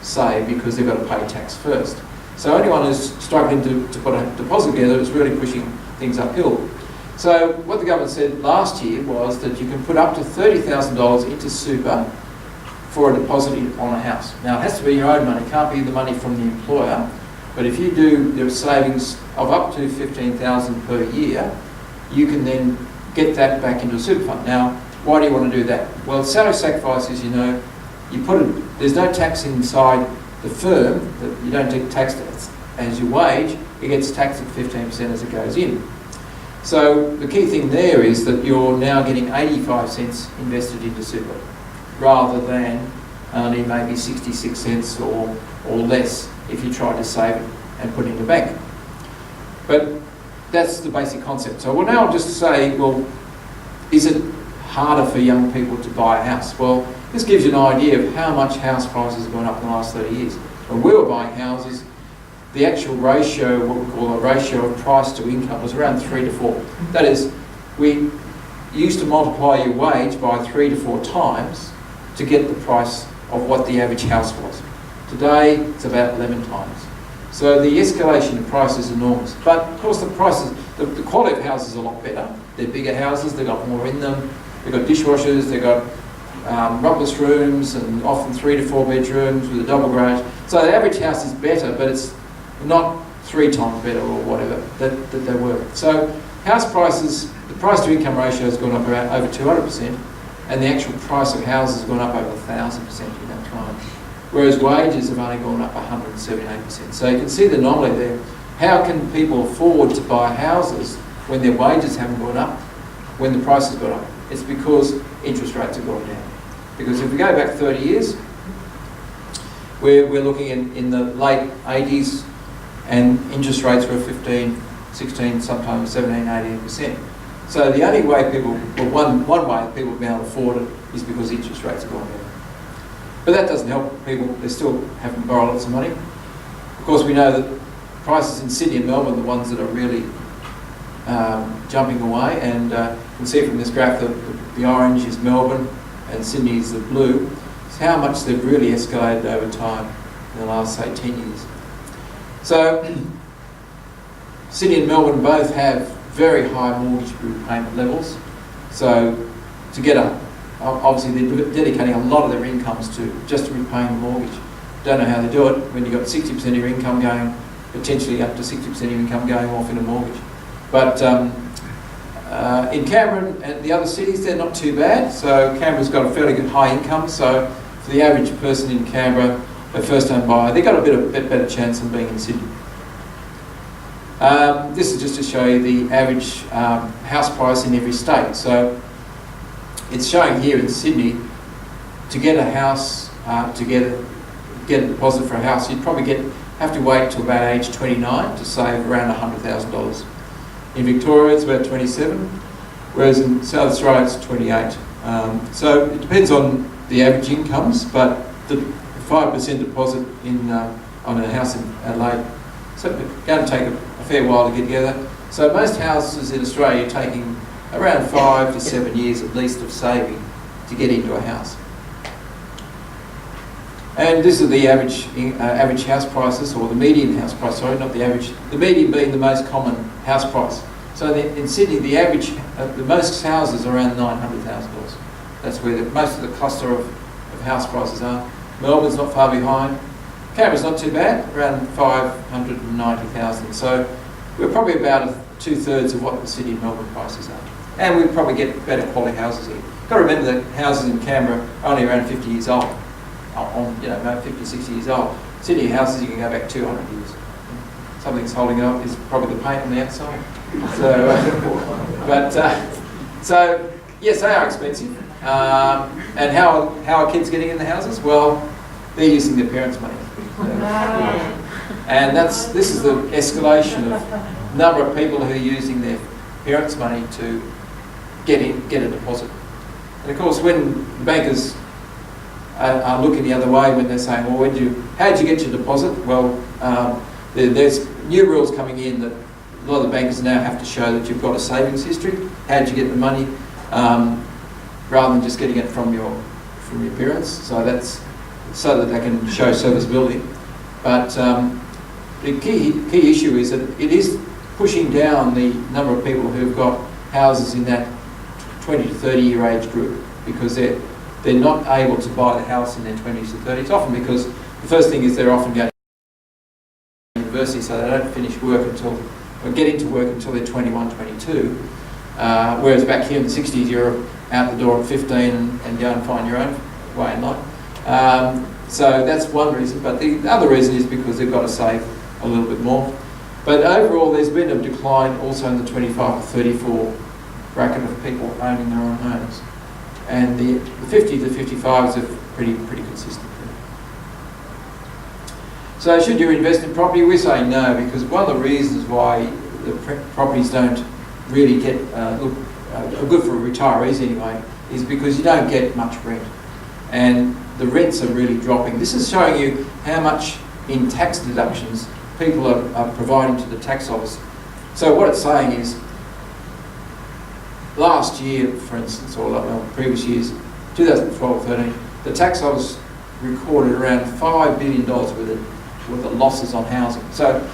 Speaker 1: save because they've got to pay tax first. So anyone who's struggling to put a deposit together is really pushing things uphill. So what the government said last year was that you can put up to $30,000 into super for a deposit on a house. Now, it has to be your own money, it can't be the money from the employer, but if you do the savings of up to $15,000 per year, you can then get that back into a super fund. Now, why do you want to do that? Well, salary sacrifice, as you know, there's no tax inside the firm, that you don't get taxed as your wage, it gets taxed at 15% as it goes in. So the key thing there is that you're now getting 85 cents invested into super, rather than only maybe 66 cents or less if you try to save it and put it in the bank. But that's the basic concept. So we'll now just say, well, is it harder for young people to buy a house? Well, this gives you an idea of how much house prices have gone up in the last 30 years. When we were buying houses, the actual ratio, what we call a ratio of price to income, was around 3 to 4. That is, we used to multiply your wage by 3 to 4 times to get the price of what the average house was. Today, it's about 11 times. So the escalation in price is enormous. But of course the prices, the quality of houses is a lot better. They're bigger houses, they've got more in them, they've got dishwashers, they've got rumpless rooms and often 3 to 4 bedrooms with a double garage. So the average house is better, but it's not 3 times better or whatever that they were. So house prices, the price to income ratio has gone up around over 200%, and the actual price of houses has gone up over 1,000% in that time. Whereas wages have only gone up 178%. So you can see the anomaly there. How can people afford to buy houses when their wages haven't gone up, when the price has gone up? It's because interest rates have gone down. Because if we go back 30 years, we're looking in the late 80s, and interest rates were 15, 16, sometimes 17, 18%. So the only way people, well, one way people have been able to afford it is because interest rates have gone down. But that doesn't help people. They still have to borrow lots of money. Of course, we know that prices in Sydney and Melbourne are the ones that are really jumping away. And you can see from this graph that the orange is Melbourne and Sydney is the blue. It's how much they've really escalated over time in the last, say, 10 years. So Sydney and Melbourne both have very high mortgage repayment levels. So to get obviously they're dedicating a lot of their incomes to just repaying the mortgage. Don't know how they do it when you've got 60% of your income going, potentially up to 60% of your income going off in a mortgage. But in Canberra and the other cities, they're not too bad. So Canberra's got a fairly good high income. So for the average person in Canberra, a first-home buyer, they've got a bit better chance than being in Sydney. This is just to show you the average house price in every state. So it's showing here in Sydney, to get a house, to get a deposit for a house, you'd probably have to wait till about age 29 to save around $100,000. In Victoria, it's about 27, whereas in South Australia, it's 28. So it depends on the average incomes, but the 5% deposit on a house in Adelaide, so it's going to take a fair while to get together. So most houses in Australia are taking around 5 to 7 years at least of saving to get into a house. And this is the average house prices, or the median house price, sorry, not the average. The median being the most common house price. So in Sydney, the average, the most houses are around $900,000. That's where most of the cluster of house prices are. Melbourne's not far behind. Canberra's not too bad, around 590,000. So we're probably about 2/3 of what the Sydney and Melbourne prices are. And we probably get better quality houses here. You've got to remember that houses in Canberra are only around 50 years old. About 50, 60 years old. Sydney houses, you can go back 200 years. Something's holding it up is probably the paint on the outside. So yes, they are expensive. And how are kids getting in the houses? Well, they're using their parents' money. And this is the escalation of number of people who are using their parents' money to get a deposit. And of course, when bankers are looking the other way, when they're saying, well, how did you get your deposit? Well, there's new rules coming in that a lot of the bankers now have to show that you've got a savings history. How did you get the money? Rather than just getting it from your parents. So that's so that they can show serviceability. But the key issue is that it is pushing down the number of people who've got houses in that 20 to 30 year age group, because they're not able to buy the house in their 20s to 30s, often because the first thing is they're often going to university, so they don't finish work or get into work until they're 21, 22. Whereas back here in the 60s, you're out the door at 15 and go and find your own way in life. So that's one reason, but the other reason is because they've got to save a little bit more. But overall, there's been a decline also in the 25 to 34 bracket of people owning their own homes. And the 50 to 55s are pretty consistent. So should you invest in property? We say no, because one of the reasons why the properties don't really get good for retirees anyway is because you don't get much rent, and the rents are really dropping. This is showing you how much in tax deductions people are providing to the tax office. So what it's saying is, last year, for instance, or previous years, 2012-13, the tax office recorded around $5 billion worth of losses on housing. So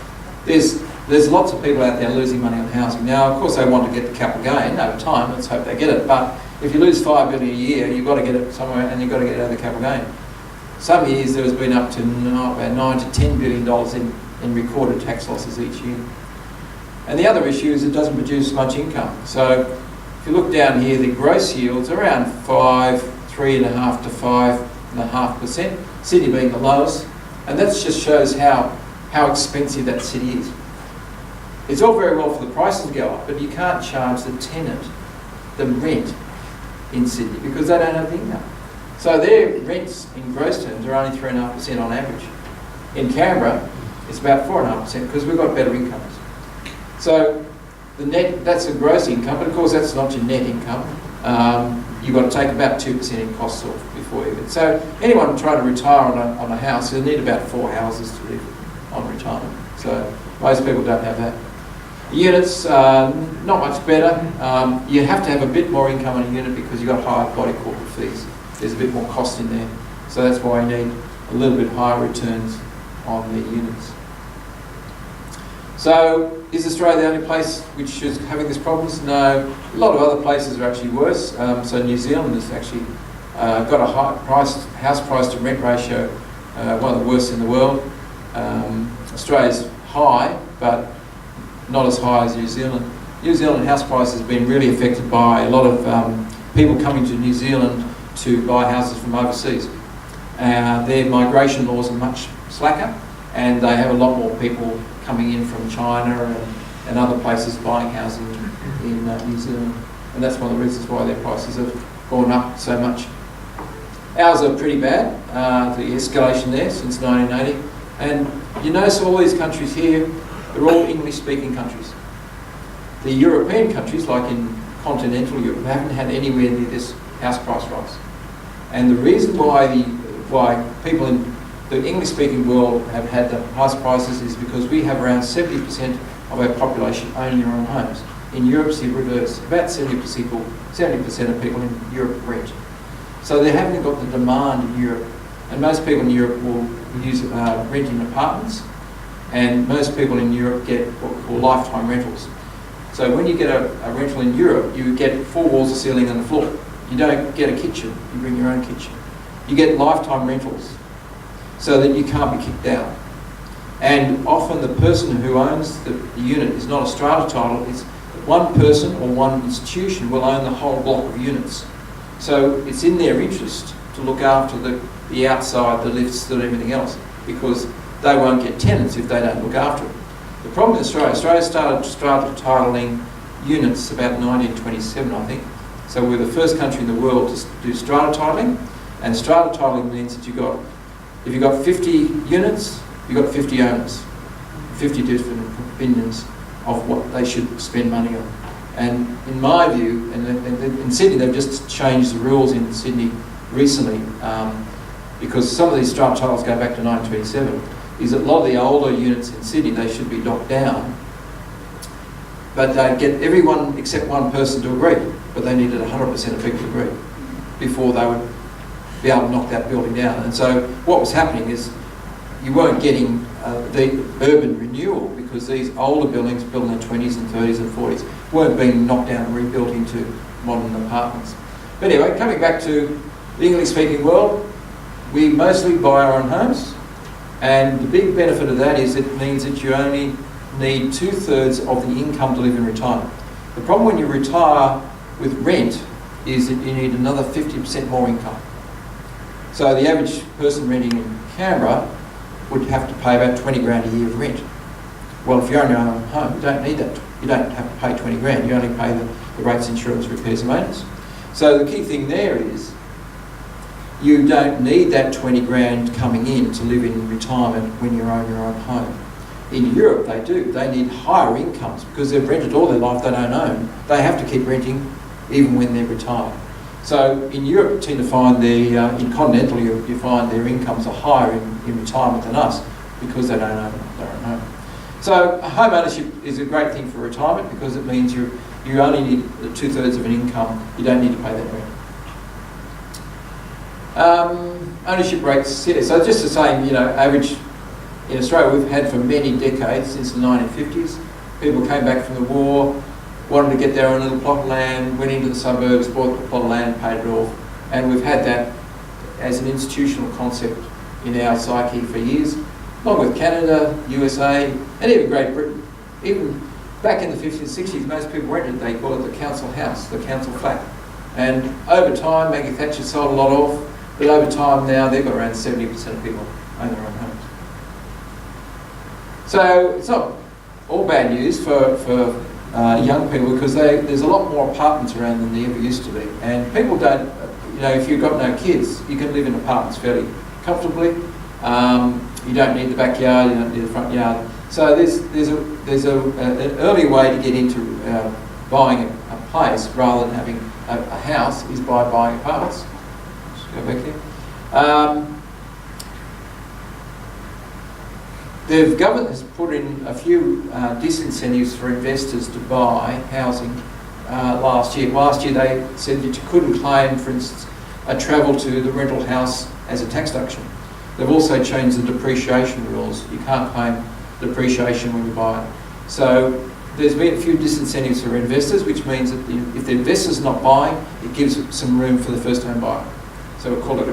Speaker 1: there's lots of people out there losing money on housing. Now, of course, they want to get the capital gain over time. Let's hope they get it. But if you lose $5 billion a year, you've got to get it somewhere, and you've got to get it out of the capital gain. Some years there has been up to about $9 to $10 billion in recorded tax losses each year. And the other issue is it doesn't produce much income. So if you look down here, the gross yield's around 3.5% to 5.5%, Sydney being the lowest. And that just shows how expensive that city is. It's all very well for the prices to go up, but you can't charge the tenant the rent in Sydney because they don't have the income. So their rents in gross terms are only 3.5% on average. In Canberra, it's about 4.5% because we've got better incomes. So the net, that's the gross income, but of course that's not your net income. You've got to take about 2% in costs off before you get. So anyone trying to retire on a house, they'll need about 4 houses to live on retirement. So most people don't have that. Units, not much better. You have to have a bit more income on a unit because you've got higher body corporate fees. There's a bit more cost in there. So that's why you need a little bit higher returns on the units. So is Australia the only place which is having these problems? No. A lot of other places are actually worse. So New Zealand has actually got a house price to rent ratio, one of the worst in the world. Australia's high, but not as high as New Zealand. New Zealand house prices have been really affected by a lot of people coming to New Zealand to buy houses from overseas. Their migration laws are much slacker, and they have a lot more people coming in from China and other places buying housing in New Zealand. And that's one of the reasons why their prices have gone up so much. Ours are pretty bad, the escalation there since 1980. And you notice all these countries here, they're all English-speaking countries. The European countries, like in continental Europe, haven't had anywhere near this house price rise. And the reason why people in the English-speaking world have had the highest prices is because we have around 70% of our population owning their own homes. In Europe, it's the reverse. About 70% of people in Europe rent. So they haven't got the demand in Europe. And most people in Europe will use renting apartments. And most people in Europe get what we call lifetime rentals. So when you get a rental in Europe, you get 4 walls, a ceiling and a floor. You don't get a kitchen, you bring your own kitchen. You get lifetime rentals so that you can't be kicked out. And often the person who owns the unit is not a strata title, it's one person or one institution will own the whole block of units. So it's in their interest to look after the outside, the lifts, and everything else, because they won't get tenants if they don't look after it. The problem with Australia started strata titling units about 1927, I think. So we're the first country in the world to do strata titling, and strata titling means that if you've got 50 units, you've got 50 owners, 50 different opinions of what they should spend money on. And in my view, and in Sydney, they've just changed the rules in Sydney recently, because some of these strata titles go back to 1927, is that a lot of the older units in Sydney, they should be knocked down, but they get everyone except one person to agree, but they needed 100% of people to agree before they would be able to knock that building down. And so what was happening is you weren't getting the urban renewal because these older buildings built in the 20s and 30s and 40s weren't being knocked down and rebuilt into modern apartments. But anyway, coming back to the English-speaking world, we mostly buy our own homes, and the big benefit of that is it means that you only need 2/3 of the income to live in retirement. The problem when you retire with rent is that you need another 50% more income. So the average person renting in Canberra would have to pay about 20 grand a year of rent. Well, if you own your own home, you don't need that. You don't have to pay 20 grand. You only pay the rates, insurance, repairs and maintenance. So the key thing there is you don't need that 20 grand coming in to live in retirement when you own your own home. In Europe, they do. They need higher incomes because they've rented all their life, they don't own. They have to keep renting even when they're retired. So in Europe, you tend to find in continental Europe, you find their incomes are higher in retirement than us because they don't own their own home. So home ownership is a great thing for retirement because it means you only need 2/3 of an income. You don't need to pay that rent. Ownership rates. So just to say, average in Australia we've had for many decades, since the 1950s. People came back from the war, wanted to get their own little plot of land, went into the suburbs, bought the plot of land, paid it off, and we've had that as an institutional concept in our psyche for years, along with Canada, USA, and even Great Britain. Even back in the 50s and 60s, most people rented. They call it the council house, the council flat. And over time, Maggie Thatcher sold a lot off, but over time now, they've got around 70% of people own their own homes. So it's not all bad news for young people, because there's a lot more apartments around than there ever used to be. And people don't, if you've got no kids, you can live in apartments fairly comfortably. You don't need the backyard, you don't need the front yard. So there's an early way to get into buying a place rather than having a house is by buying apartments. Just go back here. The government has put in a few disincentives for investors to buy housing last year. Last year they said that you couldn't claim, for instance, a travel to the rental house as a tax deduction. They've also changed the depreciation rules. You can't claim depreciation when you buy it. So there's been a few disincentives for investors, which means that if the investor's not buying, it gives some room for the first home buyer. So we call it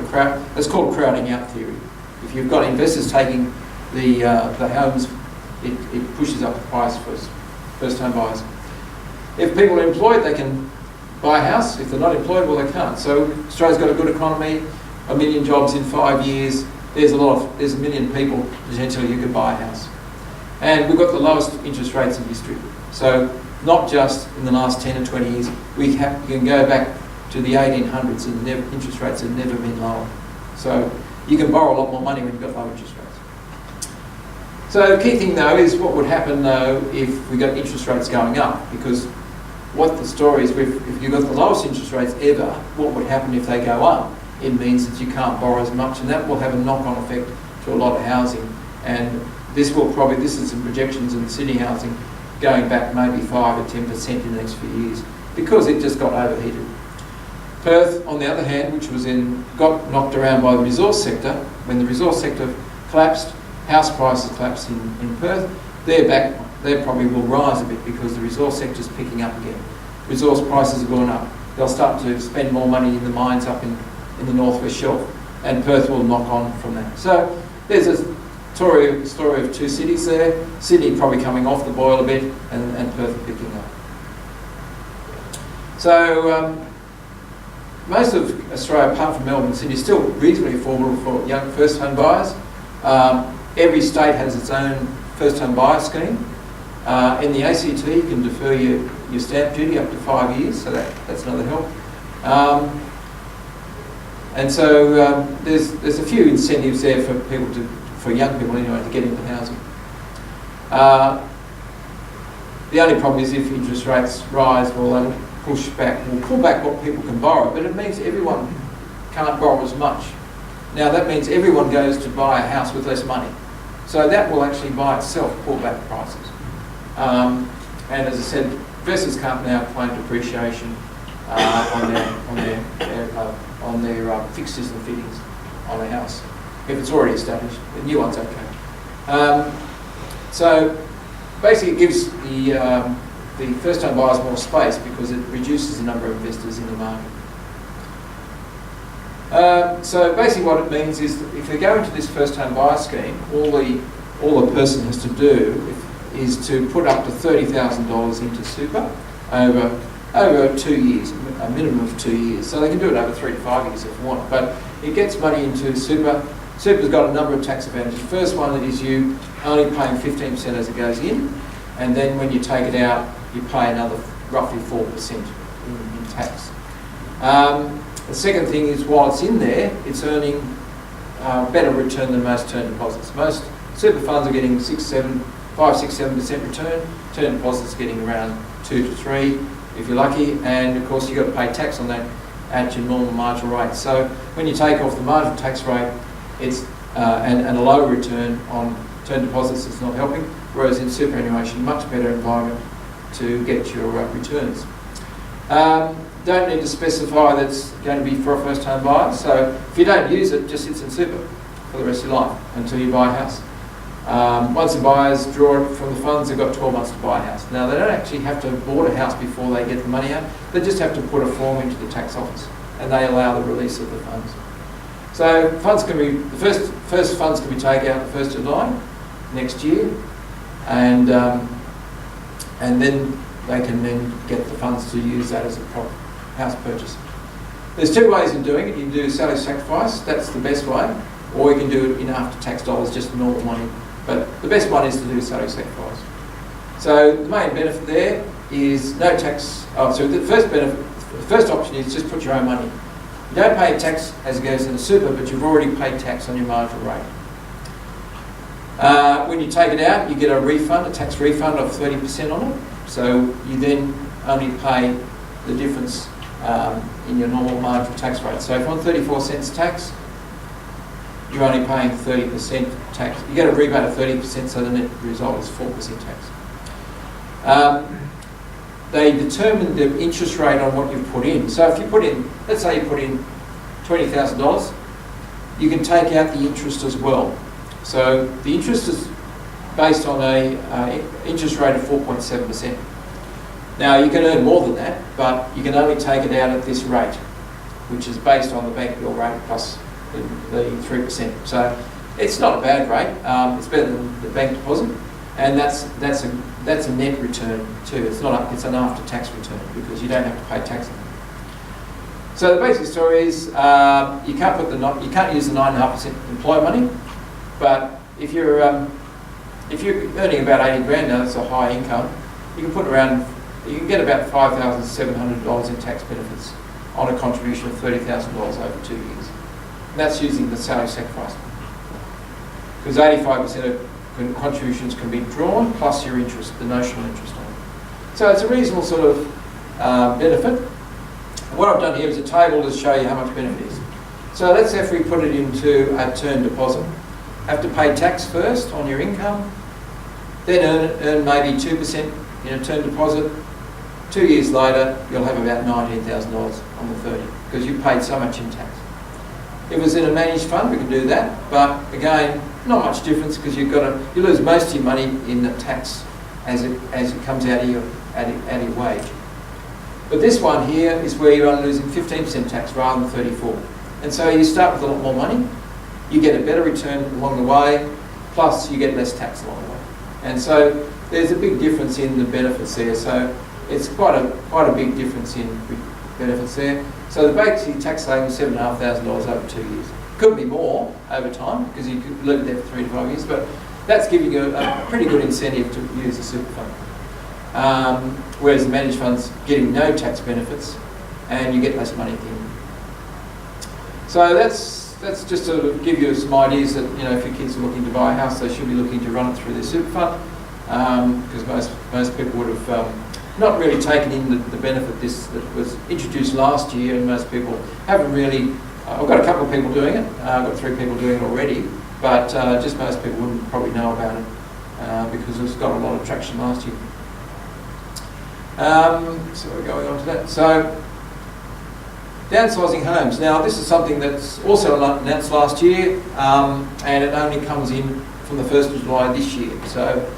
Speaker 1: it's called crowding out theory. If you've got investors taking the homes, it pushes up the price for first home buyers. If people are employed, they can buy a house. If they're not employed, well, they can't. So Australia's got a good economy, 1 million jobs in 5 years. There's 1 million people potentially who could buy a house. And we've got the lowest interest rates in history. So not just in the last 10 or 20 years, we can go back to the 1800s and interest rates have never been lower. So you can borrow a lot more money when you've got low interest rates. So the key thing though is what would happen though if we got interest rates going up, because what the story is, if you've got the lowest interest rates ever, what would happen if they go up? It means that you can't borrow as much, and that will have a knock-on effect to a lot of housing. And this is some projections in city housing going back maybe 5 or 10% in the next few years, because it just got overheated. Perth, on the other hand, which got knocked around by the resource sector, when the resource sector collapsed, house prices collapsed in Perth, they're back. They probably will rise a bit because the resource sector's picking up again. Resource prices are going up. They'll start to spend more money in the mines up in the Northwest Shelf, and Perth will knock on from that. So there's a story of two cities there. Sydney probably coming off the boil a bit, and Perth picking up. So most of Australia, apart from Melbourne and Sydney, is still reasonably affordable for young first home buyers. Every state has its own first home buyer scheme. In the ACT, you can defer your stamp duty up to 5 years, so that's another help. And so there's a few incentives there for young people anyway to get into housing. The only problem is if interest rates rise, well, that'll pull back what people can borrow, but it means everyone can't borrow as much. Now that means everyone goes to buy a house with less money. So that will actually by itself pull back prices. And as I said, investors can't now claim depreciation on their fixtures and fittings on a house if it's already established. The new one's okay. So basically, it gives the first-time buyers more space because it reduces the number of investors in the market. So basically, what it means is that if they go into this first-home buyer scheme, all a person has to do is to put up to $30,000 into super over 2 years, a minimum of 2 years. So they can do it over 3 to 5 years if you want. But it gets money into super. Super's got a number of tax advantages. First one is you only paying 15% as it goes in, and then when you take it out, you pay another roughly 4% in tax. The second thing is while it's in there, it's earning better return than most term deposits. Most super funds are getting 5, 6, 7% return. Term deposits getting around 2 to 3 if you're lucky, and of course you've got to pay tax on that at your normal marginal rate. So when you take off the marginal tax rate, it's and a low return on term deposits is not helping, whereas in superannuation, much better environment to get your returns. Don't need to specify that's going to be for a first home buyer, so if you don't use it, it just sits in super for the rest of your life until you buy a house. Once the buyers draw it from the funds, they've got 12 months to buy a house. Now, they don't actually have to have bought a house before they get the money out. They just have to put a form into the tax office, and they allow the release of the funds. So funds can be, the first funds can be taken out the 1st of July next year, and then they can then get the funds to use that as a house purchase. There's two ways of doing it. You can do salary sacrifice, that's the best way, or you can do it in after-tax dollars, just normal money. But the best one is to do salary sacrifice. So the main benefit there is no tax. So the first option is just put your own money. You don't pay tax as it goes into super, but you've already paid tax on your marginal rate. When you take it out, you get a refund, a tax refund of 30% on it. So you then only pay the difference in your normal marginal tax rate. So if on 34 cents tax, you're only paying 30% tax. You get a rebate of 30%, so the net result is 4% tax. They determine the interest rate on what you've put in. So if you put in, let's say you put in $20,000, you can take out the interest as well. So the interest is based on a interest rate of 4.7%. Now you can earn more than that, but you can only take it out at this rate, which is based on the bank bill rate plus the 3%. So it's not a bad rate. It's better than the bank deposit, and that's a net return too. It's an after-tax return because you don't have to pay tax on it. So the basic story is you can't use the 9.5% employer money, but if you're earning about 80 grand now, that's a high income. You can get about $5,700 in tax benefits on a contribution of $30,000 over 2 years. And that's using the salary sacrifice. Because 85% of contributions can be drawn plus your interest, the notional interest on it. So it's a reasonable sort of benefit. And what I've done here is a table to show you how much benefit is. So let's say if we put it into a term deposit, have to pay tax first on your income, then earn maybe 2% in a term deposit. 2 years later, you'll have about $19,000 on the 30 because you paid so much in tax. If it was in a managed fund, we can do that, but again, not much difference because you lose most of your money in the tax as it comes out of your wage. But this one here is where you're only losing 15% tax rather than 34%. And so you start with a lot more money, you get a better return along the way, plus you get less tax along the way. And so there's a big difference in the benefits there. So it's quite a big difference in benefits there. So the basic tax saving is $7,500 over 2 years. Could be more over time because you could live there for 3 to 5 years, but that's giving you a pretty good incentive to use the super fund. Whereas the managed fund's getting no tax benefits and you get less money at the end. So that's just to give you some ideas that, you know, if your kids are looking to buy a house, they should be looking to run it through their super fund because most people would have not really taken in the benefit that was introduced last year, and most people haven't really. I've got a couple of people doing it. I've got 3 people doing it already, but just most people wouldn't probably know about it because it's got a lot of traction last year. So we're going on to that. So downsizing homes. Now this is something that's also announced last year, and it only comes in from the 1st of July this year. So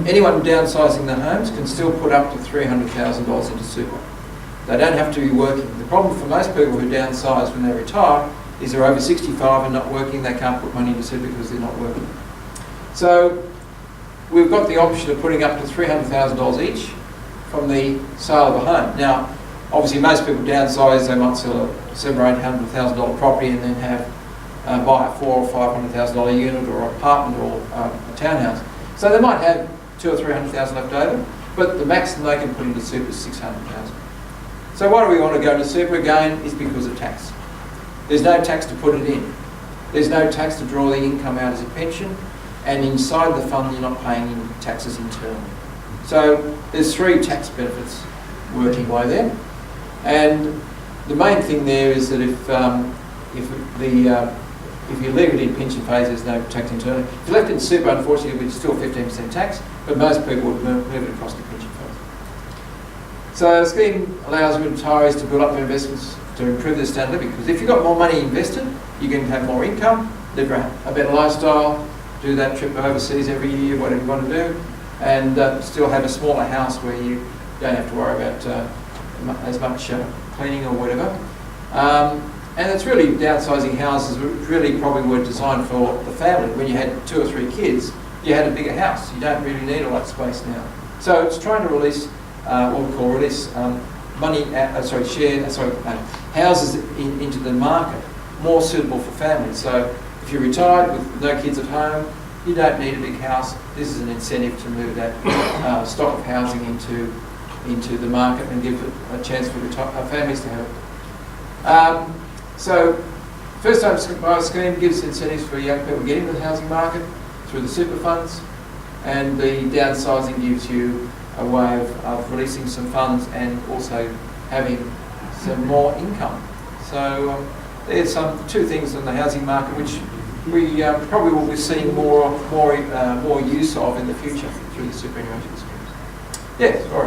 Speaker 1: anyone downsizing their homes can still put up to $300,000 into super. They don't have to be working. The problem for most people who downsize when they retire is they're over 65 and not working. They can't put money into super because they're not working. So we've got the option of putting up to $300,000 each from the sale of a home. Now, obviously most people downsize. They might sell a $700,000 or $800,000 property and then buy a $400,000 or $500,000 unit or apartment or a townhouse. So they might have $200,000 or $300,000 left over, but the maximum they can put into super is $600,000. So why do we want to go into super again? Is because of tax. There's no tax to put it in. There's no tax to draw the income out as a pension, and inside the fund you're not paying in taxes internally. So there's 3 tax benefits working away there, and the main thing there is that if the If you leave it in pension phase, there's no tax internally. If you left it in super, unfortunately, it's still 15% tax, but most people would move it across to pension phase. So the scheme allows retirees to build up their investments to improve their standard of living, because if you've got more money invested, you can have more income, live a better lifestyle, do that trip overseas every year, whatever you want to do, and still have a smaller house where you don't have to worry about as much cleaning or whatever. And it's really downsizing houses really probably were designed for the family. When you had 2 or 3 kids, you had a bigger house. You don't really need all that space now. So it's trying to release what we call houses into the market, more suitable for families. So if you're retired with no kids at home, you don't need a big house. This is an incentive to move that stock of housing into the market and give it a chance for families to have it. So first time buyer scheme gives incentives for young people to get into the housing market through the super funds, and the downsizing gives you a way of releasing some funds and also having some more income. So there's 2 things in the housing market which we probably will be seeing more use of in the future through the superannuation schemes. Yes, all right.